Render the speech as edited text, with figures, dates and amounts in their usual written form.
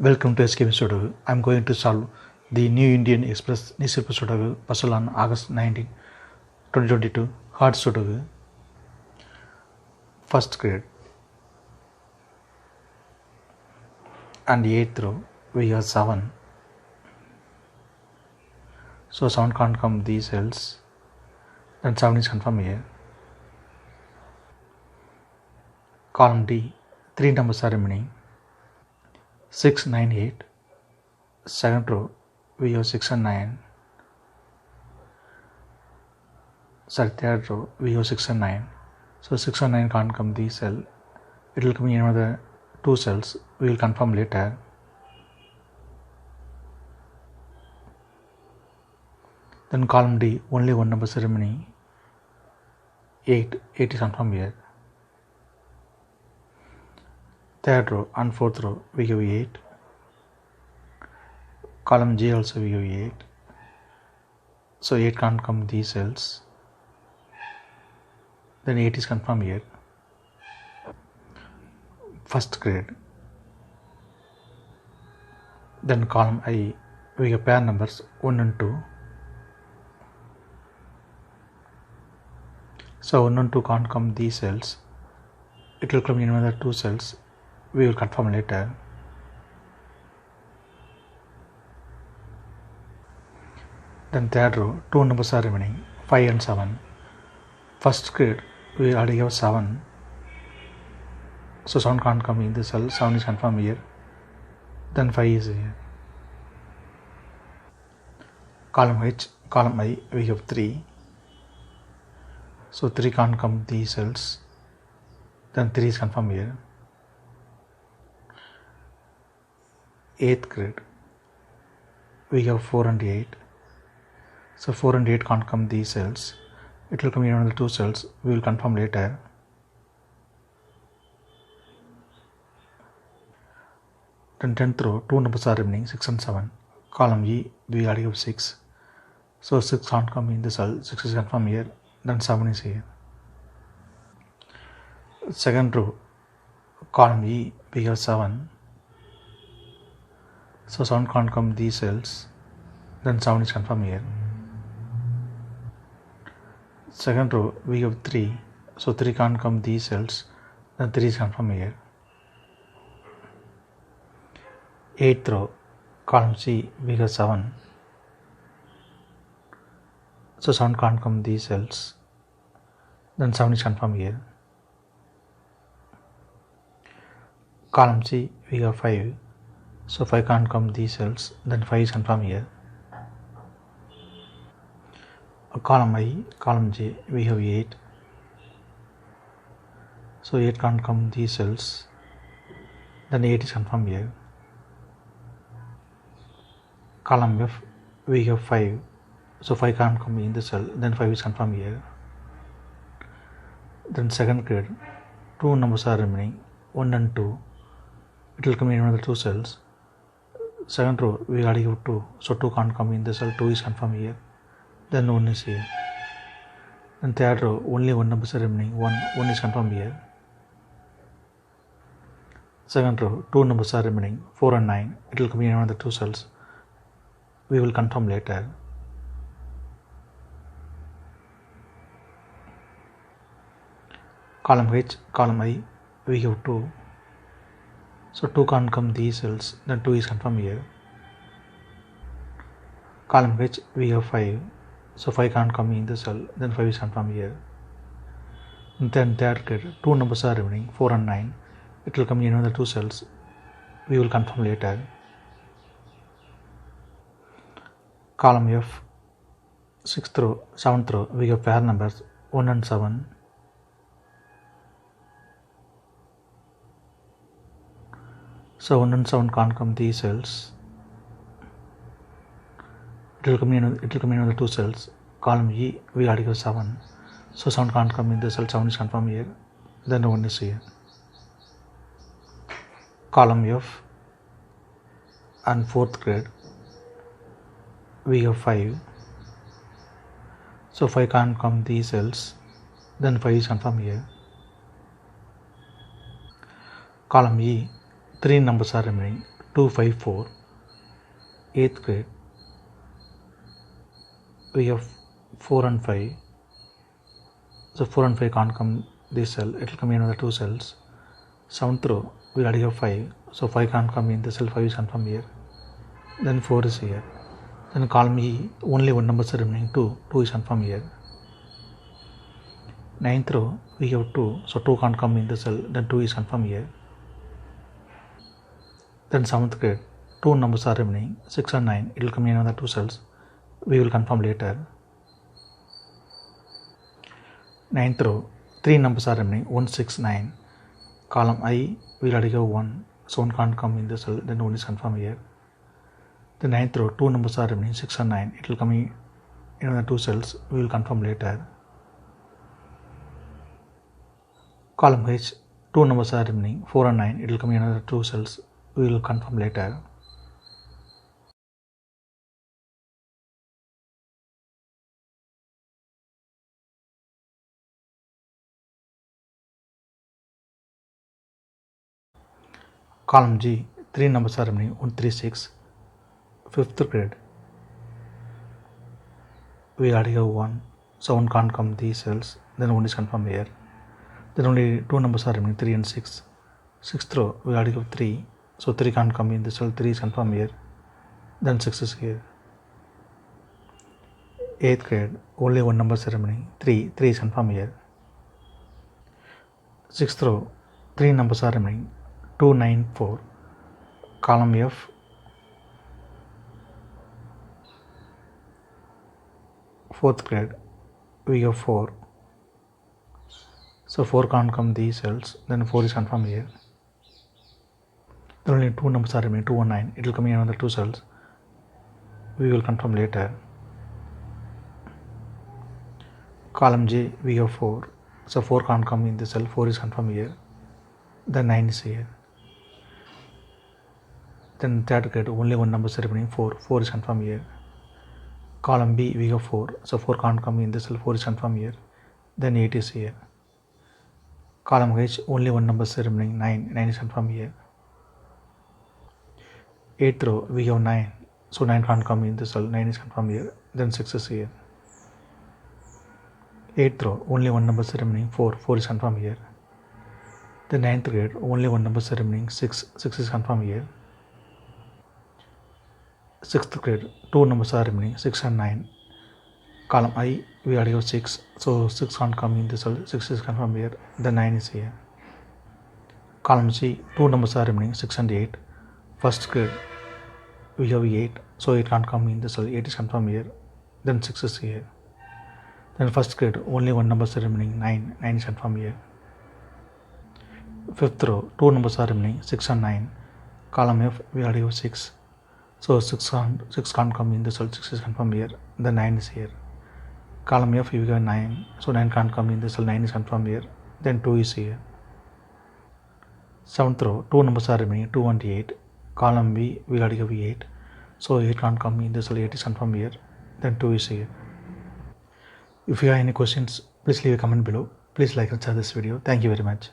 Welcome to SkVm Sudoku. I am going to solve the New Indian Express newspaper Sudoku puzzle on August 19, 2022. Hard Sudoku. First grade. And 8th row we have 7. So 7 can't come these cells. Then 7 is confirmed here. Column D. 3 numbers are remaining. 6, 9, 8. Second row we have 6 and 9. Third row we have 6 and 9. So 6 and 9 can't come this cell. It will come in another 2 cells. We will confirm later. Then column D, only one number remaining. 8 is confirmed here. Third row and fourth row we have 8. Column J also we have 8. So 8 can't come these cells. Then 8 is confirmed here. First grade. Then column I we have pair numbers 1 and 2. So 1 and 2 can't come these cells. It will come in another 2 cells. We will confirm later. Then third row, 2 numbers are remaining, 5 and 7. First grade, we already have 7. So 7 can't come in the cell, 7 is confirmed here. Then 5 is here. Column H, column I, we have 3. So 3 can't come these cells. Then 3 is confirmed here. 8th grade, we have 4 and 8. So 4 and 8 can't come these cells. It will come in another 2 cells. We will confirm later. Then 10th row, 2 numbers are remaining, 6 and 7. Column E, we already have 6. So 6 can't come in the cell. 6 is confirmed here. Then 7 is here. Second row, column E, we have 7. So 7 can't come these cells. Then 7 is confirmed here. Second row we have 3. So 3 can't come these cells. Then 3 is confirmed here. 8th row, column C, we have 7. So 7 can't come these cells. Then 7 is confirmed here. Column C, we have 5. So 5 can't come these cells. Then 5 is confirmed here. Column I, column J, we have 8. So 8 can't come these cells. Then 8 is confirmed here. Column F, we have 5. So 5 can't come in the cell. Then 5 is confirmed here. Then second grade, 2 numbers are remaining, 1 and 2. It will come in another 2 cells. Second row, we already have 2. So 2 can't come in the cell. 2 is confirmed here. Then 1 is here. And third row, only 1 number is remaining. 1 is confirmed here. Second row, 2 numbers are remaining. 4 and 9. It will come in another 2 cells. We will confirm later. Column H, column I, we have 2. So 2 can't come these cells. Then 2 is confirmed here. Column H, we have 5. So 5 can't come in the cell. Then 5 is confirmed here. And then third grade, 2 numbers are remaining, 4 and 9. It will come in another 2 cells. We will confirm later. Column F, 6th row, 7th row, we have pair numbers 1 and 7. So 1 and 7 can't come these cells. It will come in another 2 cells. Column E, we already have 7. So 7 can't come in the cell. 7 is confirmed here. Then 1 is here. Column F and 4th grade, we have 5. So 5 can't come these cells. Then 5 is confirmed here. Column E, 3 numbers are remaining, 2, 5, 4. 8th grade, we have 4 and 5. So 4 and 5 can't come this cell, it will come in another 2 cells. 7th row, we already have 5, so 5 can't come in the cell, 5 is confirmed here. Then 4 is here. Then column E, only one number is remaining, 2 is confirmed here. 9th row, we have 2, so 2 can't come in the cell, then 2 is confirmed here. Then 7th grade, 2 numbers are remaining, 6 and 9, it will come in another 2 cells, we will confirm later. 9th row, 3 numbers are remaining, 1, 6, 9. Column I, we already have 1, so 1 can't come in the cell, then 1 is confirmed here. The 9th row, 2 numbers are remaining, 6 and 9, it will come in another 2 cells, we will confirm later. Column H, 2 numbers are remaining, 4 and 9, it will come in another 2 cells, we will confirm later. Column G, 3 numbers are remaining, 1, 3, 6. 5th grade, we already have 1, so 1 can't come these cells, then 1 is confirmed here. Then only 2 numbers are remaining, 3 and 6. 6th row, we already have 3, so 3 can't come in the cell, 3 is confirmed here, then 6 is here. 8th grade, only 1 number is remaining, 3 is confirmed here. 6th row, 3 numbers are remaining, 2, 9, 4. Column F, 4th grade, we have 4, so 4 can't come these cells, then 4 is confirmed here. Then only 2 numbers are remaining, 2 and 9, it will come in another 2 cells, we will confirm later. Column J, we have 4, so 4 can't come in the cell, 4 is confirmed here, then 9 is here. Then 3rd grade, only 1 number is remaining, 4 is confirmed here. Column B, we have 4, so 4 can't come in the cell, 4 is confirmed here, then 8 is here. Column H, only 1 number is remaining, 9 is confirmed here. 8th row, we have 9, so 9 can't come in the cell, 9 is confirmed here, then 6 is here. 8th row, only 1 number is remaining, 4 is confirmed here. The 9th grade, only 1 number is remaining, 6 is confirmed here. 6th grade, 2 numbers are remaining, 6 and 9. Column I, we already have 6, so 6 can't come in the cell, 6 is confirmed here, then 9 is here. Column C, 2 numbers are remaining, 6 and 8. 1st grade, we have 8, so 8 can't come in the cell, 8 is confirmed here, then 6 is here. Then 1st grade, only 1 number is remaining, 9 is confirmed here. 5th row, 2 numbers are remaining, 6 and 9. Column F, we already have 6, so 6 can't come in the cell, 6 is confirmed here, then 9 is here. Column F, we have 9, so 9 can't come in the cell, 9 is confirmed here, then 2 is here. 7th row, 2 numbers are remaining, 2 and 8. Column B, we already have 8, so 8 can't come in the cell, 8 is confirmed here, then 2 is here. If you have any questions, please leave a comment below. Please like and share this video. Thank you very much.